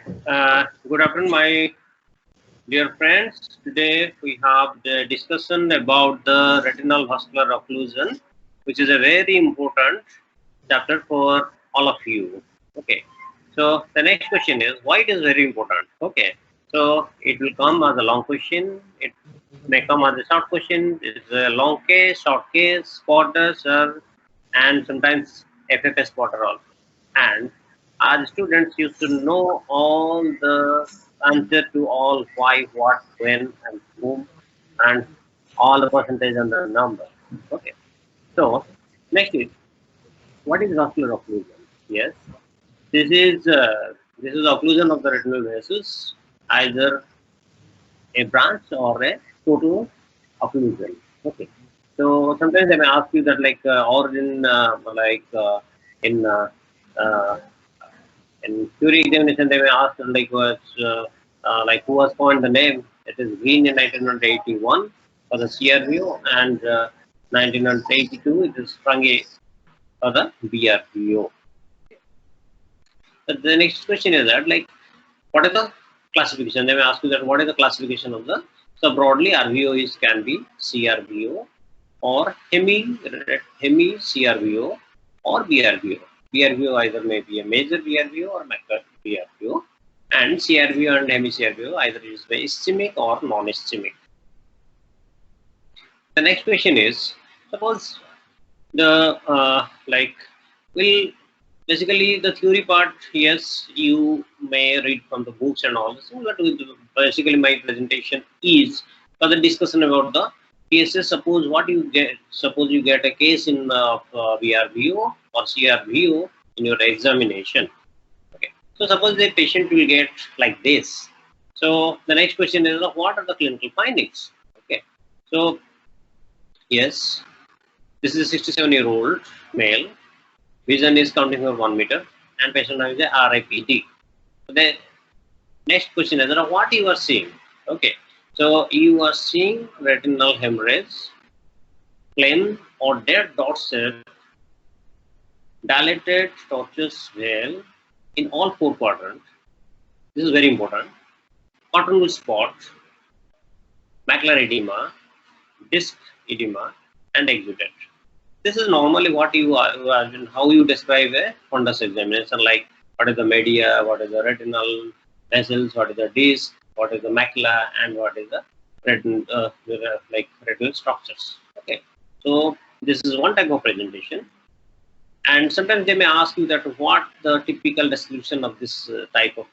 Good afternoon, my dear friends. Today we have the discussion about the retinal vascular occlusion, which is a very important chapter for all of you. Okay. So the next question is why it is very important. Okay. So it will come as a long question. It may come as a short question. It's a long case, short case, spotter, sir, and sometimes FFS spotter also. And our students used to know all the answer to all why, what, when, and whom, and all the percentage and the number. Okay. So next is what is vascular occlusion? Yes, this is occlusion of the retinal vessels, either a branch or a total occlusion. Okay. So sometimes they may ask you that origin in uh, in theory examination they may ask who was coined the name. It is Green in 1981 for the CRVO and 1982 it is Frange for the BRVO. But the next question is that what is the classification? They may ask you that what is the classification of the, so broadly RVO is can be CRVO or hemi CRVO or BRVO. BRVO either may be a major BRVO or macro BRVO, and CRVO and hemi CRVO either is ischemic or non-ischemic. The next question is, suppose the basically the theory part, yes, you may read from the books and all this, but basically my presentation is for the discussion about the cases. Suppose you get a case in BRVO or CRVO in your examination. Okay, so suppose the patient will get like this. So the next question is, what are the clinical findings? Okay, so yes, this is a 67-year-old male. Vision is counting for 1 meter, and patient has a RIPD. So the next question is, what you are seeing? Okay, so you are seeing retinal hemorrhage, plain or dead dot shape, dilated tortuous veil in all 4 quadrants. This is very important. Cottonwool spot, macular edema, disc edema, and exudate. This is normally what you are, how you describe a fundus examination, like what is the media, what is the retinal vessels, what is the disc, what is the macula, and what is the retinal structures. Okay, so this is one type of presentation, and sometimes they may ask you that what the typical description of this type of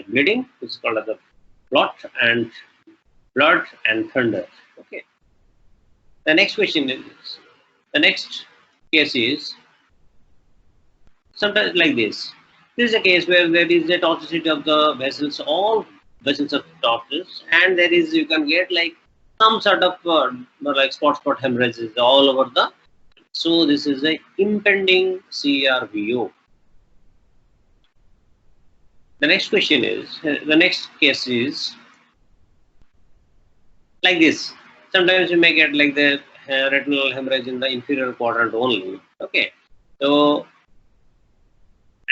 bleeding, which is called as the blood and thunder. Okay. The next question is, the next case is sometimes like this. This is a case where there is a toxicity of the vessels, all vessels of tortuous, and there is, you can get like some sort of spot hemorrhages all over the. So this is a impending CRVO. The next question is, the next case is like this. Sometimes you may get like the retinal hemorrhage in the inferior quadrant only. Okay, so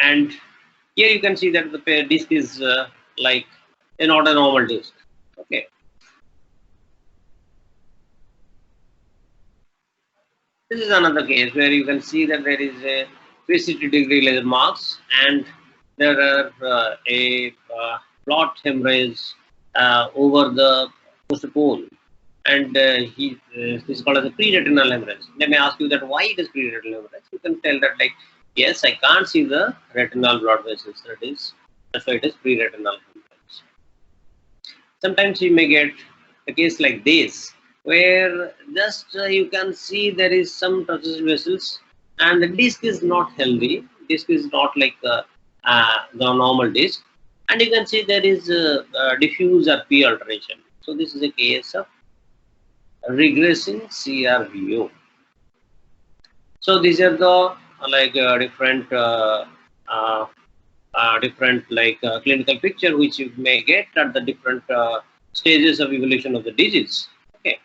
and here you can see that the disc is not a normal disc. Okay, this is another case where you can see that there is a 360-degree laser marks and there are a plot hemorrhage over the poster pole. And this is called as a pre-retinal hemorrhage. They may ask you that why it is pre-retinal hemorrhage. You can tell that yes, I can't see the retinal blood vessels. That's why it is pre-retinal hemorrhage. Sometimes you may get a case like this, where just you can see there is some tortuous vessels, and the disc is not healthy. Disc is not like the normal disc, and you can see there is diffuse or P alteration. So this is a case of regressing CRVO. So these are the different clinical picture which you may get at the different stages of evolution of the disease. Okay,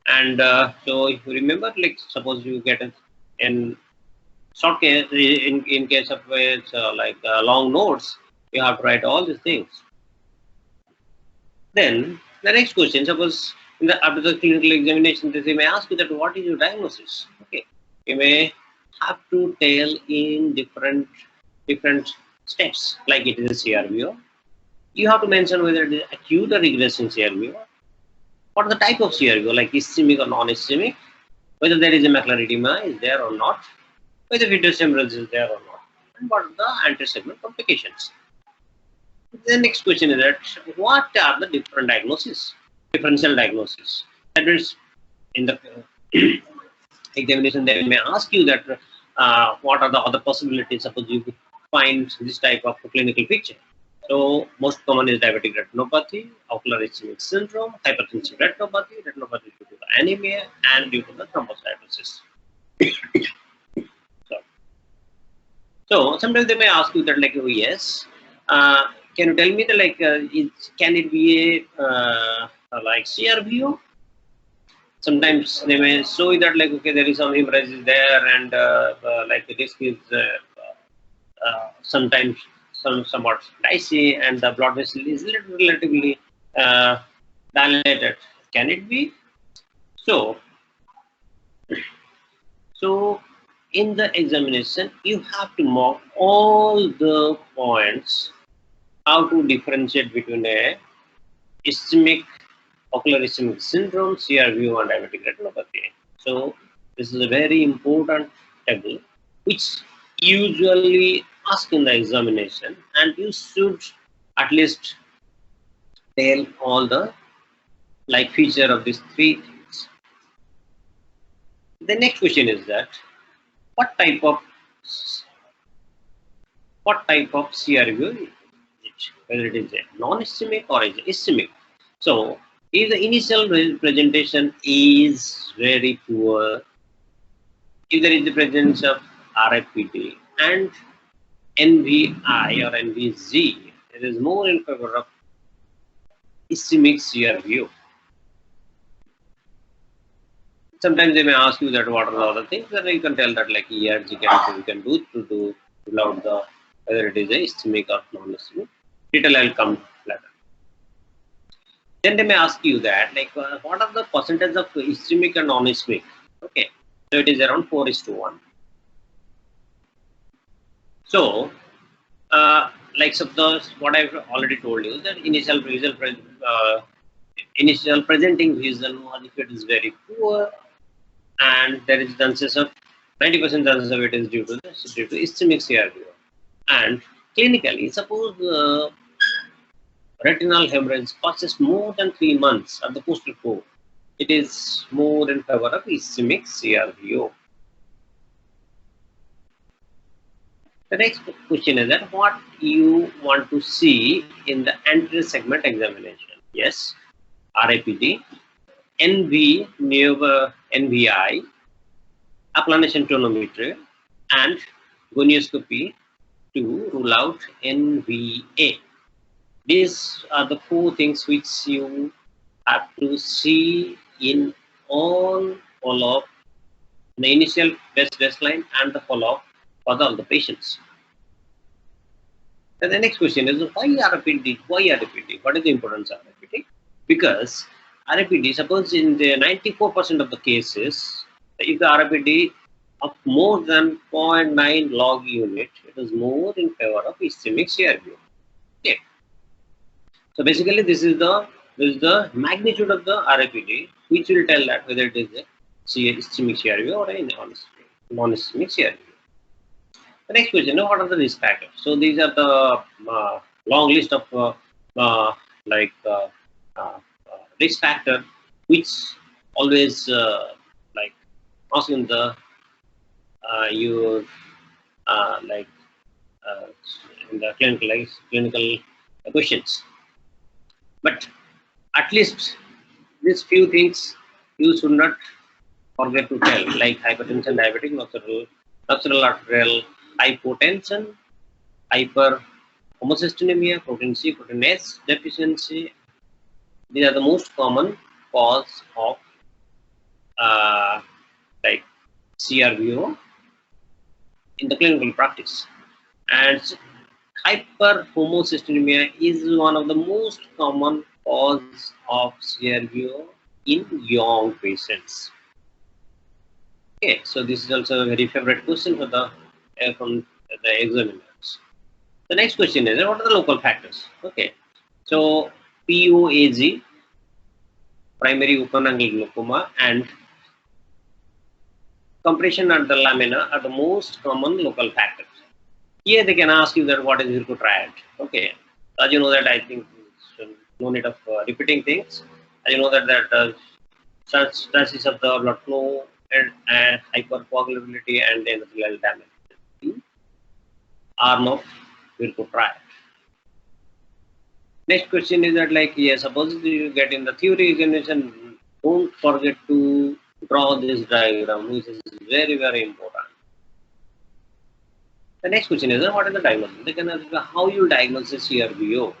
and so if you remember, suppose you get in short case, in case of long nodes, You have to write all these things. Then the next question, suppose after the clinical examination, they may ask you that what is your diagnosis? Okay, you may have to tell in different steps, like it is a CRVO. You have to mention whether it is acute or regressing CRVO. What are the type of CRVO, like ischemic or non-ischemic? Whether there is a macular edema is there or not, whether vitreous hemorrhage is there or not, and what are the anterior-segment complications. The next question is that what are the different diagnoses, differential diagnosis? That is, in the examination, they may ask you that what are the other possibilities. Suppose you find this type of clinical picture. So most common is diabetic retinopathy, ocular ischemic syndrome, hypertensive retinopathy due to the anemia and due to the thrombocytosis. So sometimes they may ask you that, like, oh yes, can you tell me that, like, can it be a like CRVO? Sometimes they may show you that, like, okay, there is some hemorrhage there, and like the risk is sometimes somewhat dicey, and the blood vessel is relatively dilated. Can it be? So in the examination, you have to mark all the points how to differentiate between a ischemic ocular ischemic syndrome, CRVO, and diabetic retinopathy. So this is a very important table which usually ask in the examination, and you should at least tell all the like feature of these three things. The next question is that what type of CRVO is it, whether it is a non-ischemic or is ischemic. So if the initial presentation is very poor, if there is the presence of RIPD and NVI or NVZ, it is more in favor of ischemic CRVO. Sometimes they may ask you that what are the other things, then you can tell that, like, ERG you can do to rule out the whether it is a ischemic or non-ischemic. Detail I will come later. Then they may ask you that, like, what are the percentage of ischemic and non-ischemic? Okay, so it is around 4:1. So, like suppose what I've already told you, that initial presenting vision, if it is very poor, and there is chances of 90% chances of it is due to ischemic CRVO. And clinically, suppose retinal hemorrhage passes more than 3 months at the post-report, it is more in favor of ischemic CRVO. The next question is that what you want to see in the anterior segment examination. Yes, RIPD, NVI, applanation tonometry, and gonioscopy to rule out NVA. These are the 4 things which you have to see in all follow-up, the initial baseline and the follow-up for all the patients. And the next question is, why RIPD? Why RIPD? What is the importance of RIPD? Because RIPD, suppose in the 94% of the cases, if the RIPD of more than 0.9 log unit, it is more in favor of ischemic CRVO. Okay. So basically, this is the magnitude of the RIPD, which will tell that whether it is a ischemic CRVO or a non-ischemic CRVO. The next question, what are the risk factors? So these are the long list of risk factor which always like ask in the in the clinical questions. But at least these few things you should not forget to tell, like hypertension, diabetic, nocturnal arterial hypotension, hyperhomocystinemia, protein C, protein S deficiency. These are the most common cause of like CRVO in the clinical practice. And hyperhomocysteine is one of the most common cause of CRVO in young patients. Okay, so this is also a very favorite question for the from the examiners. The next question is, what are the local factors? Okay, so POAG, primary open angle glaucoma, and compression at the lamina are the most common local factors. Here they can ask you that what is Virgo triad. Okay, as you know that, I think no need of repeating things. As you know that stasis of the blood flow and hypercoagulability and endothelial damage arm of Virgo triad. Next question is that, like, yes, suppose you get in the theory examination, don't forget to draw this diagram, which is very, very important. The next question is, what is the diagnosis? They can ask how you diagnose a CRVO.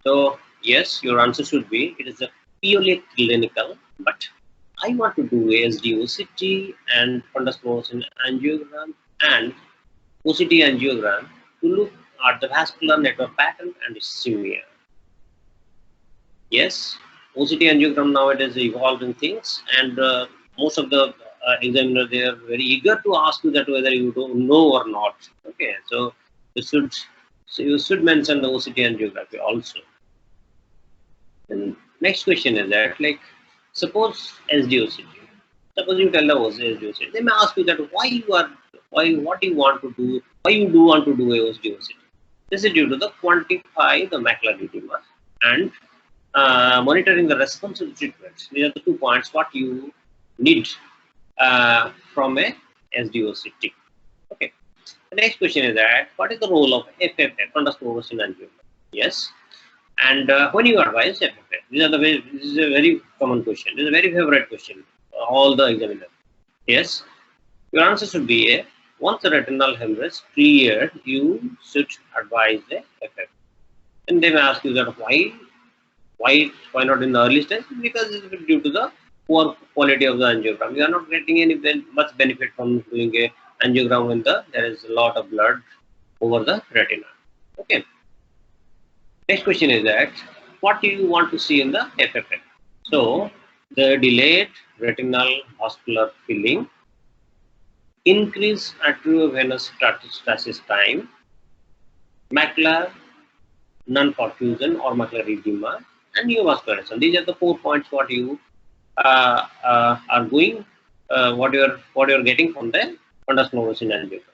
So, yes, your answer should be, it is a purely clinical, but I want to do SDOCT and fundus fluorescein angiogram and OCT angiogram to look at the vascular network pattern and ischemia. Yes, OCT angiogram nowadays evolving things, and most of the examiners, they are very eager to ask you that whether you don't know or not. Okay, so you should mention the OCT angiography also. And next question is that, like, suppose SDOCT. Suppose you tell the SDOCT, they may ask you that what you do want to do a SDOCT. This is due to the quantify the macular edema and monitoring the response to the treatment. These are the 2 points what you need from a SDOCT. Okay. The next question is that, what is the role of FFF, fundus fluorescein angiogram? Yes. And when you advise FFF, this is a very common question. This is a very favorite question. All the examiners. Yes. Your answer should be once the retinal hemorrhage cleared, you should advise the FFF. And they may ask you that why not in the early stage? Because it's due to the poor quality of the angiogram. You are not getting any much benefit from doing a angiogram when there is a lot of blood over the retina. Okay. Next question is that, what do you want to see in the FFF? So, the delayed retinal vascular filling, increase arteriovenous stasis time, macular non-perfusion or macular edema, and neovascularization. These are the 4 points what you are going, what you are getting from the fundus fluorescein angiogram.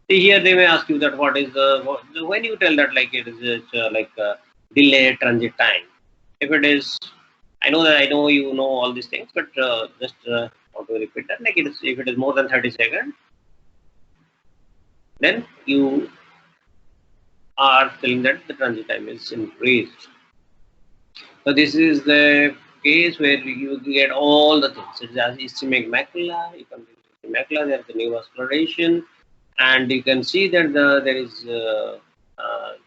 Here they may ask you that what is when you tell that, like, it is like delay transit time. If it is, I know you know all these things, but just want to repeat that, like, if it is more than 30 seconds, then you are telling that the transit time is increased. So this is the case where you get all the things. It is ischemic macula, you can see macula, there is the neovascularization, and you can see that there is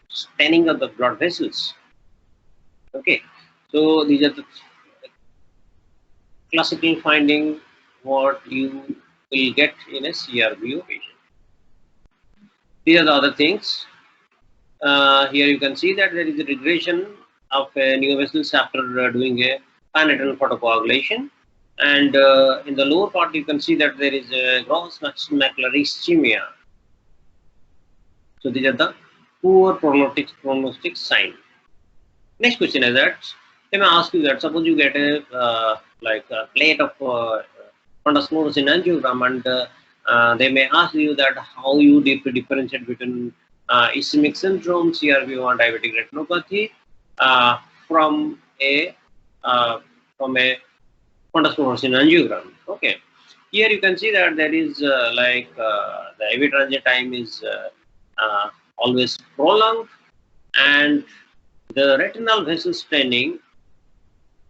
staining of the blood vessels. Okay, so these are the classical finding what you will get in a CRVO patient. These are the other things. Here you can see that there is a regression of neovessels after doing a pan-retinal photocoagulation, and in the lower part you can see that there is a gross macular ischemia. So these are the poor prognostic sign. Next question is that, they may ask you that, suppose you get a plate of fundus fluorescein angiogram, and they may ask you that how you differentiate between ischemic syndrome, CRVO, and diabetic retinopathy from a fundus fluorescein angiogram. Okay, here you can see that there is the AV transit time is always prolonged, and the retinal vessel staining,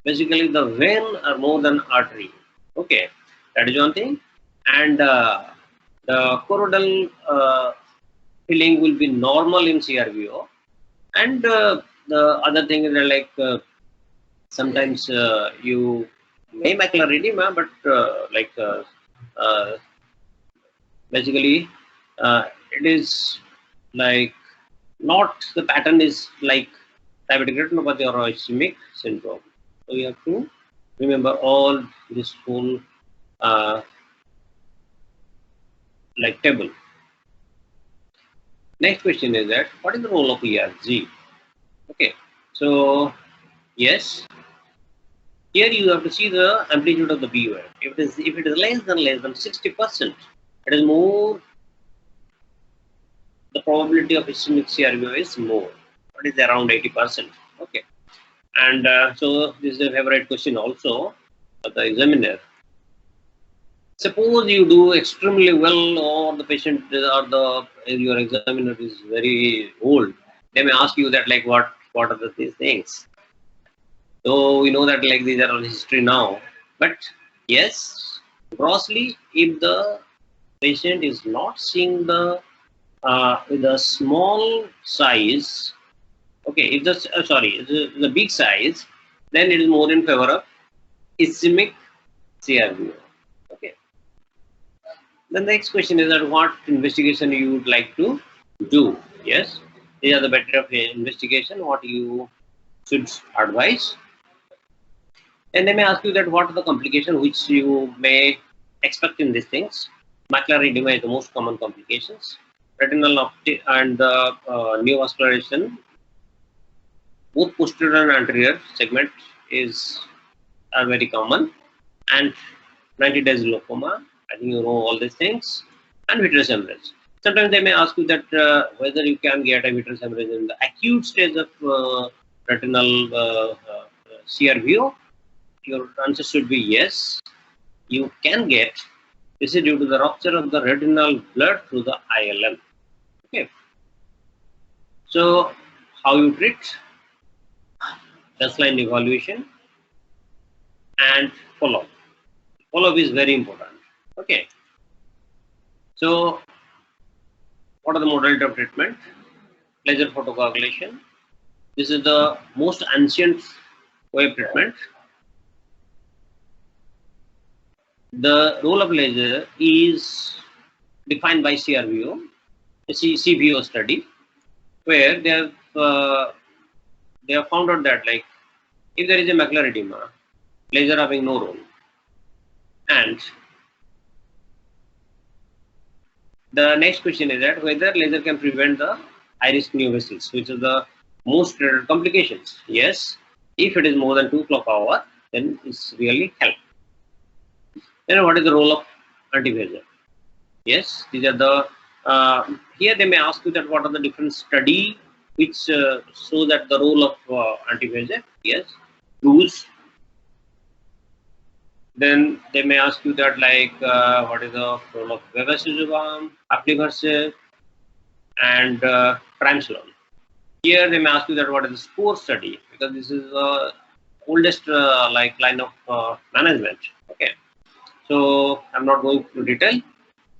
basically the vein are more than artery. Okay, that is one thing, and the choroidal filling will be normal in CRVO, and the other thing is like sometimes you may macular edema, but basically it is like not the pattern is like diabetic retinopathy or ischemic syndrome. So you have to remember all this whole like table. Next question is that what is the role of ERG? Okay, so yes, here you have to see the amplitude of the B wave. If it is less than 60%, it is more. The probability of ischemic CRVO is more. What is around 80%? Okay, and so this is a favorite question also for the examiner. Suppose you do extremely well, or the patient or your examiner is very old. They may ask you that like what are these things. So we know that like these are all history now. But yes, grossly, if the patient is not seeing the with a small size, okay, if the big size, then it is more in favor of ischemic CRVO. Okay. The next question is that what investigation you would like to do? Yes, these are the better of investigation. What you should advise, and they may ask you that what are the complications which you may expect in these things. Macular edema is the most common complications. Retinal and the neovascularization, both posterior and anterior segment are very common, and 90 days glaucoma. I think you know all these things, and vitreous hemorrhage. Sometimes they may ask you that whether you can get a vitreous hemorrhage in the acute stage of retinal CRVO. Your answer should be yes. You can get. This is due to the rupture of the retinal blood through the ILM. Okay. So, how you treat? Baseline evaluation and follow-up. Follow-up is very important. Okay. So, what are the modality of treatment? Laser photocoagulation. This is the most ancient way of treatment. The role of laser is defined by CRVO, a CVO study, where they have found out that like if there is a macular edema, laser having no role, and the next question is that whether laser can prevent the high risk neovascularization, which is the most dreaded complications. Yes, if it is more than 2 clock hour, then it's really help. Then what is the role of anti-VEGF? Yes, these are the here they may ask you that what are the different study which show that the role of anti-VEGF. Yes, use. Then they may ask you that like what is the role of bevacizumab, aflibercept, and triamcinolone. Here they may ask you that what is the SCORE study, because this is the oldest like line of management. Okay, so I'm not going to detail.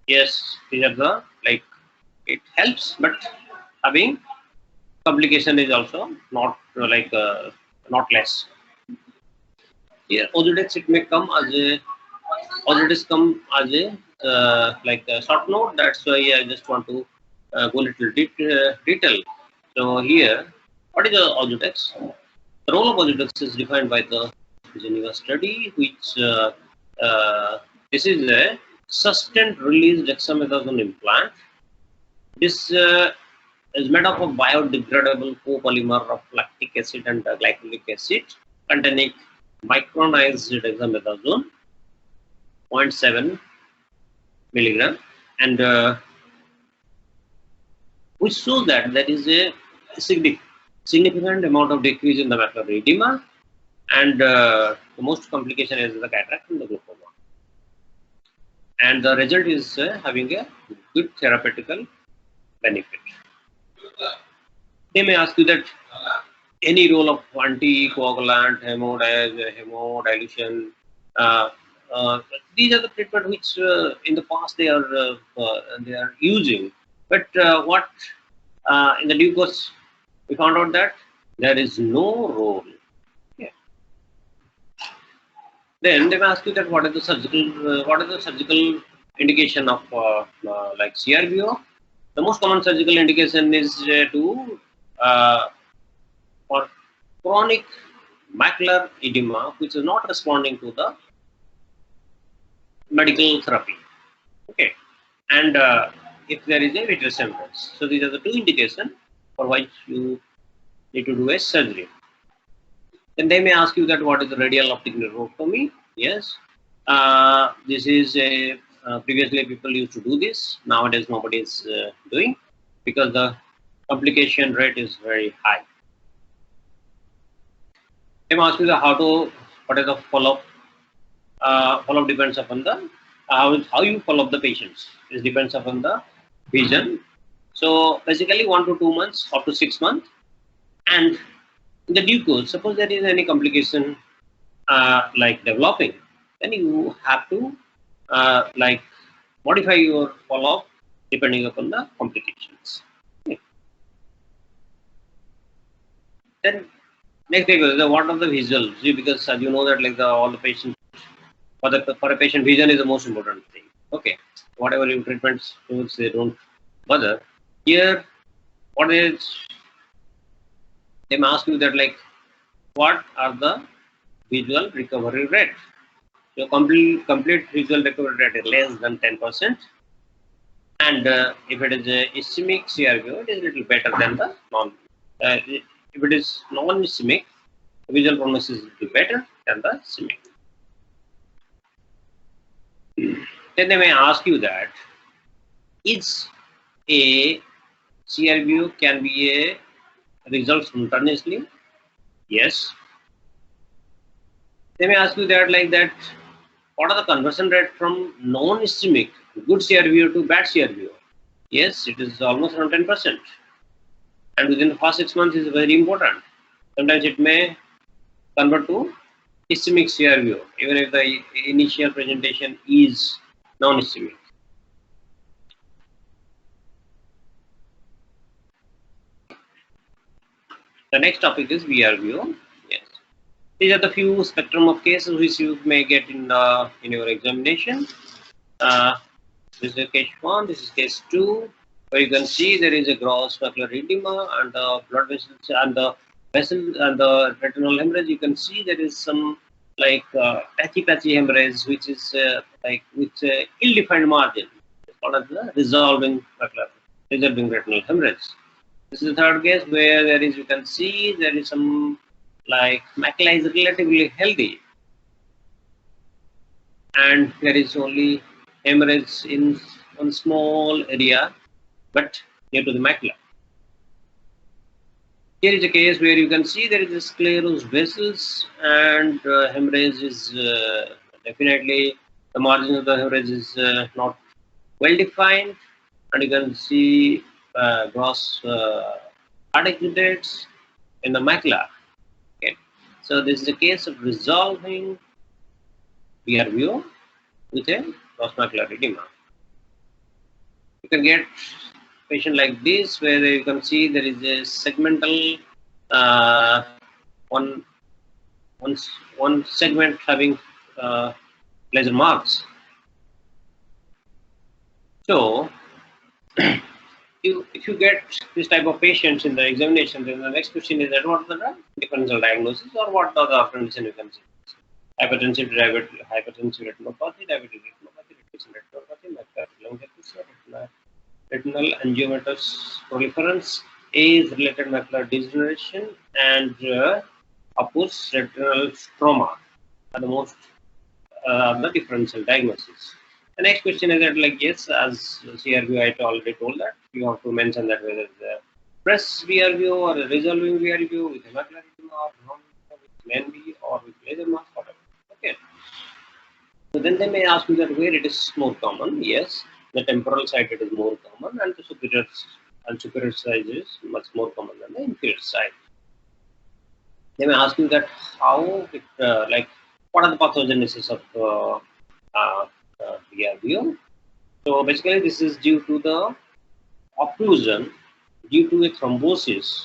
Yes, these are the like it helps, but having complication is also not like not less. Here, Ozurdex it may come as a like a short note. That's why I just want to go little detail. So here, what is the Ozurdex? The role of Ozurdex is defined by the Geneva study, which this is a sustained release dexamethasone implant. This is made up of biodegradable copolymer of lactic acid and glycolic acid containing micronized dexamethasone 0.7 milligram, and which shows that there is a significant amount of decrease in the macular edema, and the most complication is the cataract and the glaucoma. And the result is having a good therapeutical benefit. They may ask you that any role of anticoagulant, hemodilution. These are the treatment which in the past they are using. But what in the due course we found out that there is no role. Yeah. Then they may ask you that what is the surgical indication of like CRVO. The most common surgical indication is uh, for chronic macular edema, which is not responding to the medical therapy. Okay, and if there is a vitreous hemorrhage, so these are the two indications for which you need to do a surgery. Then they may ask you that what is the radial optic neuroptomy? Yes, this is a previously people used to do this. Nowadays nobody is doing because the complication rate is very high. They may ask you what is the follow-up. Follow-up depends upon the how you follow up the patients. This depends upon the vision. So basically 1 to 2 months, up to 6 months, and in the due course, suppose there is any complication like developing, then you have to like modify your follow-up depending upon the complications. Okay. Then next thing is what are the visuals? Because as you know that like all the patients for a patient, vision is the most important thing. Okay, whatever your treatments tools they don't bother. Here, what is they may ask you that like what are the visual recovery rate? So complete visual recovery rate is less than 10%, and if it is a ischemic CRVO, it is a little better than the non. If it is non-ischemic, visual prognosis is little better than the ischemic. Then they may ask you that is a CRVO can be a result simultaneously? Yes. They may ask you that like that what are the conversion rate from non-ischemic good CRVO to bad CRVO? Yes, it is almost around 10%. And within the first 6 months is very important. Sometimes it may convert to ischemic CRVO, even if the initial presentation is non-ischemic. The next topic is VRVO. Yes, these are the few spectrum of cases which you may get in your examination. This is case 1. This is case 2, where you can see there is a gross macular edema and the blood vessels and the vessel and the retinal hemorrhage. You can see there is some like patchy hemorrhage, which is like with ill-defined margin. It's called as the resolving retinal hemorrhage. This is the third case where there is, you can see there is some like macula is relatively healthy, and there is only hemorrhage in one small area, but near to the macula. Here is a case where you can see there is a sclerosed vessels, and hemorrhage is definitely the margin of the hemorrhage is not well defined, and you can see gross exudates in the macula. Okay, so this is a case of resolving VRVO with a gross macular edema. You can get patient like this where you can see there is a segmental one segment having laser marks. So if you get this type of patients in the examination, then the next question is that what are the differential diagnosis or what are the conditions you can see? Hypertensive retinopathy, diabetic retinopathy, retinopathy, macular deficiency, retinal angiomatous proliferance, age-related macular degeneration, and opposed retinal trauma are the most the differential diagnosis. The next question is that like yes, as CRVO I already told that you have to mention that whether it's a press VRVO or a resolving VRVO with a macular edema or non with MNV or with laser mask, whatever. Okay. So then they may ask you that where it is more common. Yes, the temporal side it is more common, and the superior side is much more common than the inferior side. They may ask you that how it like what are the pathogenesis of VRVO. So basically this is due to the occlusion due to a thrombosis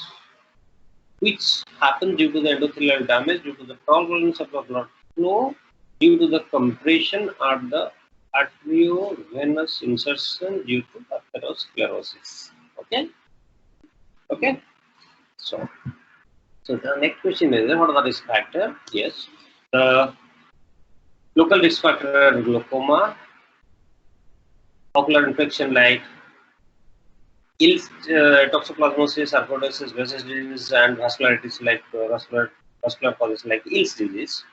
which happens due to the endothelial damage, due to the problems of the blood flow, due to the compression at the arteriovenous insertion due to atherosclerosis. Okay, okay. So, so the next question is what are the risk factor? Yes, the local risk factor are glaucoma, ocular infection like Ills, toxoplasmosis, sarcoidosis, Behçet's disease, and vascularitis like vascular causes like Ills disease.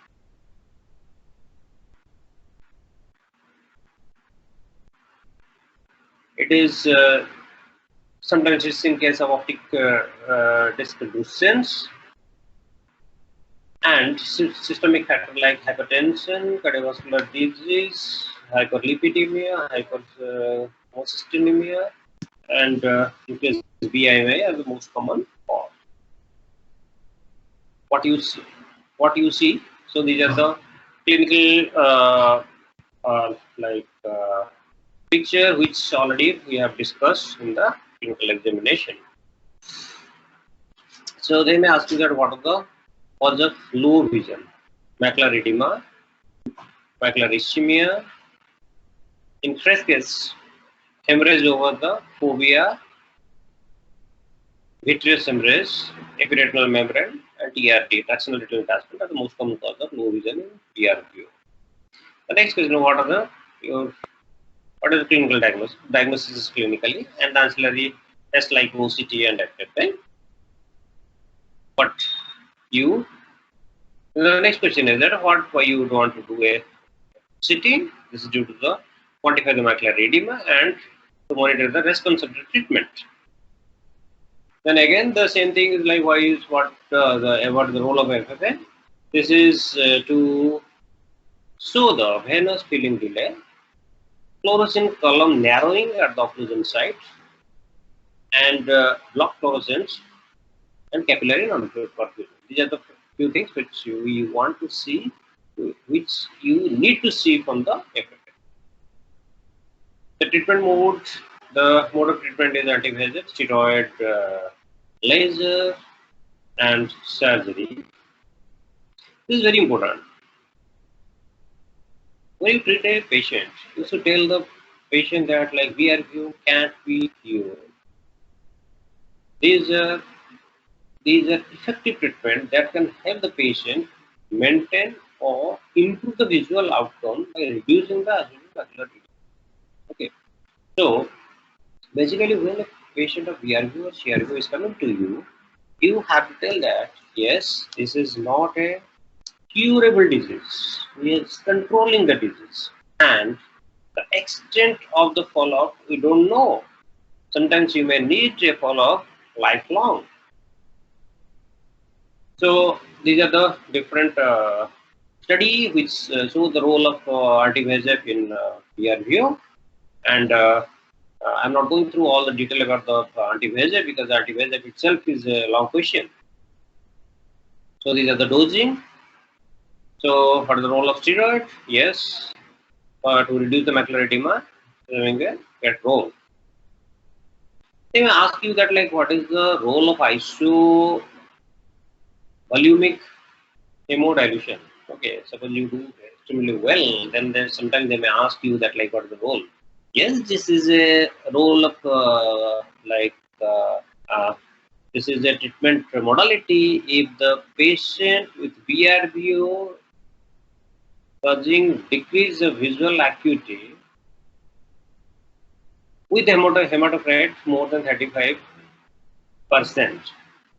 It is sometimes it's in case of optic disc deficiency and systemic factor like hypertension, cardiovascular disease, hyperlipidemia, hyperhomocystinemia, and nucleus BIMA are the most common cause. What you see. So these are the clinical picture which already we have discussed in the clinical examination. So they may ask you that what are the cause of low vision? Macular edema, macular ischemia, in fresh case, hemorrhage over the fovea, vitreous hemorrhage, epiretinal membrane, and TRD, tractional retinal detachment are the most common cause of low vision in CRVO. The next question: what is the clinical diagnosis? Diagnosis is clinically, and the ancillary tests like OCT and FFA. But the next question is that why you would want to do a OCT? This is due to the quantify the macular edema and to monitor the response of the treatment. Then again, the same thing is like what is the role of FFA? This is to show the venous filling delay, fluorescent column narrowing at the occlusion site, and block fluorescence and capillary non-fluid perfusion. These are the few things which we want to see, which you need to see from the FFA. The treatment mode, the mode of treatment is anti-VEGF, steroid, laser, and surgery. This is very important. When you treat a patient, you should tell the patient that like VRVO can't be cured. These are effective treatment that can help the patient maintain or improve the visual outcome by reducing the associated macular edema. Okay, so basically, when a patient of VRVO or CRVO is coming to you, you have to tell that yes, this is not a curable disease. We are controlling the disease, and the extent of the follow-up we don't know. Sometimes you may need a follow-up lifelong. So these are the different study which show the role of anti-VEGF in VRVO, and I'm not going through all the detail about the anti-VEGF because anti-VEGF itself is a long question. So these are the dosing. So for the role of steroid, yes, to reduce the macular edema, get role. They may ask you that like what is the role of isovolumic hemodilution? Okay, suppose you do extremely well, then sometimes they may ask you that like what is the role? Yes, this is a role of this is a treatment modality if the patient with VRVO causing decrease of visual acuity with hematocrit more than 35%,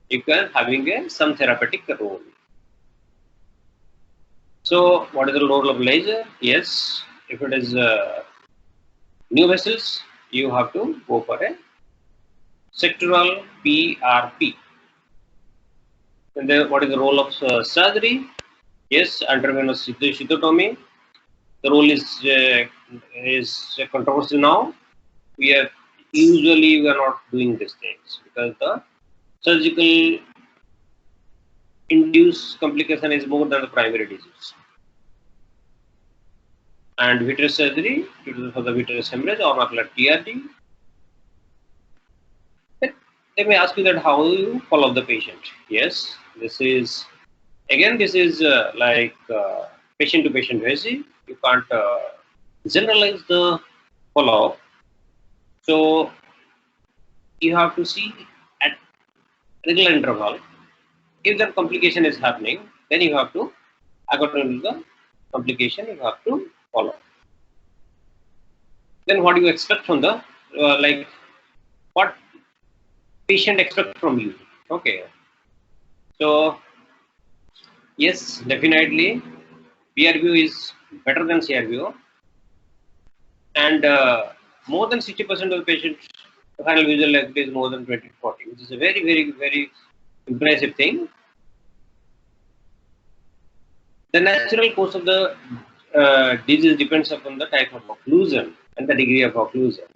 you can having some therapeutic role. So, what is the role of laser? Yes, if it is new vessels, you have to go for a sectoral PRP. And then, what is the role of surgery? Yes, intravenous scintigraphy. The role is controversial now. We are not doing these things because the surgical induced complication is more than the primary disease. And vitreous surgery for the vitreous hemorrhage or macular TRD. They may ask you that how you follow the patient. Yes, this is like patient to patient basis. You can't generalize the follow-up. So you have to see at regular interval. If the complication is happening, then you have to, according to the complication, you have to follow. Then what do you expect from the, like, what patient expect from you? Okay. So, yes, definitely, PRVO is better than CRVO. And more than 60% of the patients, the final visual acuity is more than 20 to 40, which is a very, very, very impressive thing. The natural course of the disease depends upon the type of occlusion and the degree of occlusion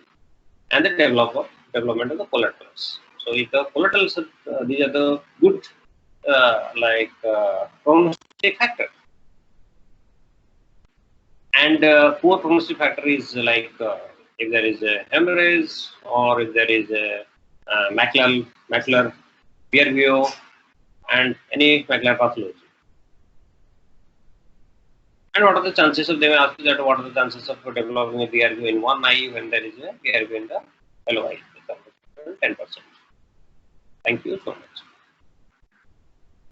and the development of the collaterals. So if the collaterals, these are the good prognostic factor. And poor prognostic factor is like if there is a hemorrhage or if there is a macular PRVO and any macular pathology. And what are the chances of, they may ask you that what are the chances of developing a PRVO in one eye when there is a PRVO in the fellow eye? 10%. Thank you so much.